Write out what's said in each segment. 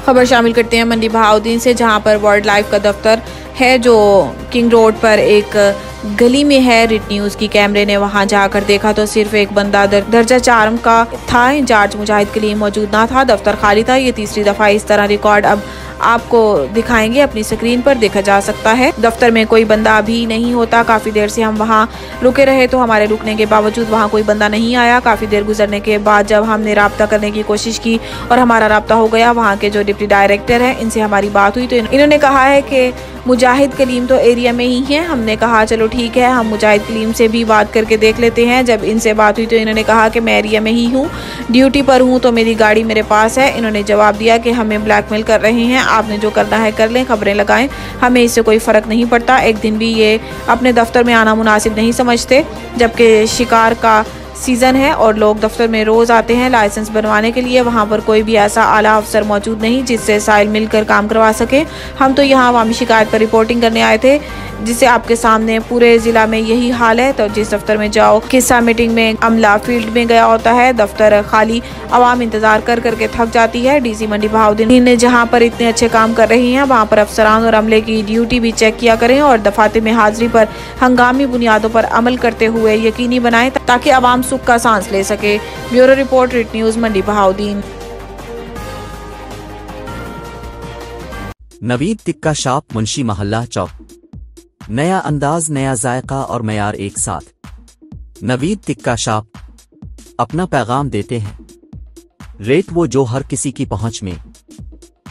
खबर शामिल करते हैं मंडी बहाउद्दीन से, जहां पर वाइल्ड लाइफ का दफ्तर है जो किंग रोड पर एक गली में है। रिट न्यूज़ की कैमरे ने वहां जाकर देखा तो सिर्फ एक बंदा दर्जा 4 का था। इंचार्ज मुजाहिद कलीम मौजूद ना था, दफ्तर खाली था। ये तीसरी दफा इस तरह रिकॉर्ड अब आपको दिखाएंगे, अपनी स्क्रीन पर देखा जा सकता है। दफ्तर में कोई बंदा भी नहीं होता। काफी देर से हम वहां रुके रहे तो हमारे रुकने के बावजूद वहां कोई बंदा नहीं आया। काफी देर गुजरने के बाद जब हमने राब्ता करने की कोशिश की और हमारा राब्ता हो गया, वहां के जो डिप्टी डायरेक्टर है इनसे हमारी बात हुई तो इन्होंने कहा है कि मुजाहिद कलीम तो एरिया में ही है। हमने कहा चलो ठीक है, हम मुजाहिद कलीम से भी बात करके देख लेते हैं। जब इनसे बात हुई तो इन्होंने कहा कि मैं एरिया में ही हूँ, ड्यूटी पर हूँ, तो मेरी गाड़ी मेरे पास है। इन्होंने जवाब दिया कि हमें ब्लैकमेल कर रहे हैं, आपने जो करना है कर लें, खबरें लगाएं, हमें इससे कोई फ़र्क नहीं पड़ता। एक दिन भी ये अपने दफ्तर में आना मुनासिब नहीं समझते, जबकि शिकार का सीज़न है और लोग दफ्तर में रोज़ आते हैं लाइसेंस बनवाने के लिए। वहाँ पर कोई भी ऐसा आला अफसर मौजूद नहीं जिससे साइल मिलकर काम करवा सके। हम तो यहाँ अवामी शिकायत पर रिपोर्टिंग करने आए थे, जिससे आपके सामने पूरे ज़िला में यही हाल है। तो जिस दफ्तर में जाओ, किस्सा मीटिंग में अमला फील्ड में गया होता है, दफ्तर खाली, आवाम इंतज़ार कर करके थक जाती है। डीसी मंडी बहाउद्दीन ने जहाँ पर इतने अच्छे काम कर रही हैं, वहाँ पर अफसरान और अमले की ड्यूटी भी चेक किया करें और दफातर में हाजिरी पर हंगामी बुनियादों पर अमल करते हुए यकीनी बनाएं ताकि आवाम सुख का सांस ले सके। ब्यूरो रिपोर्ट, रिट न्यूज़, मंडी बहाउद्दीन। नवीद टिक्का शॉप, मुंशी मोहल्ला चौक। नया अंदाज, नया जायका और मयार एक साथ। नवीद टिक्का शॉप अपना पैगाम देते हैं, रेट वो जो हर किसी की पहुंच में।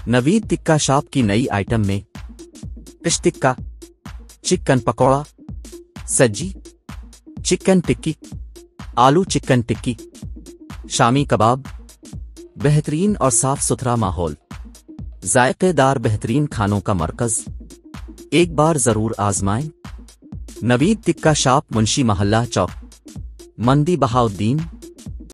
नवीद टिक्का शॉप की नई आइटम में फिश टिक्का, चिकन पकौड़ा, सज्जी, चिकन टिक्की, आलू चिकन टिक्की, शामी कबाब, बेहतरीन और साफ सुथरा माहौल, जायकेदार बेहतरीन खानों का मरकज, एक बार जरूर आजमाएं। नवीद टिक्का शॉप, मुंशी मोहल्ला चौक, मंडी बहाउद्दीन।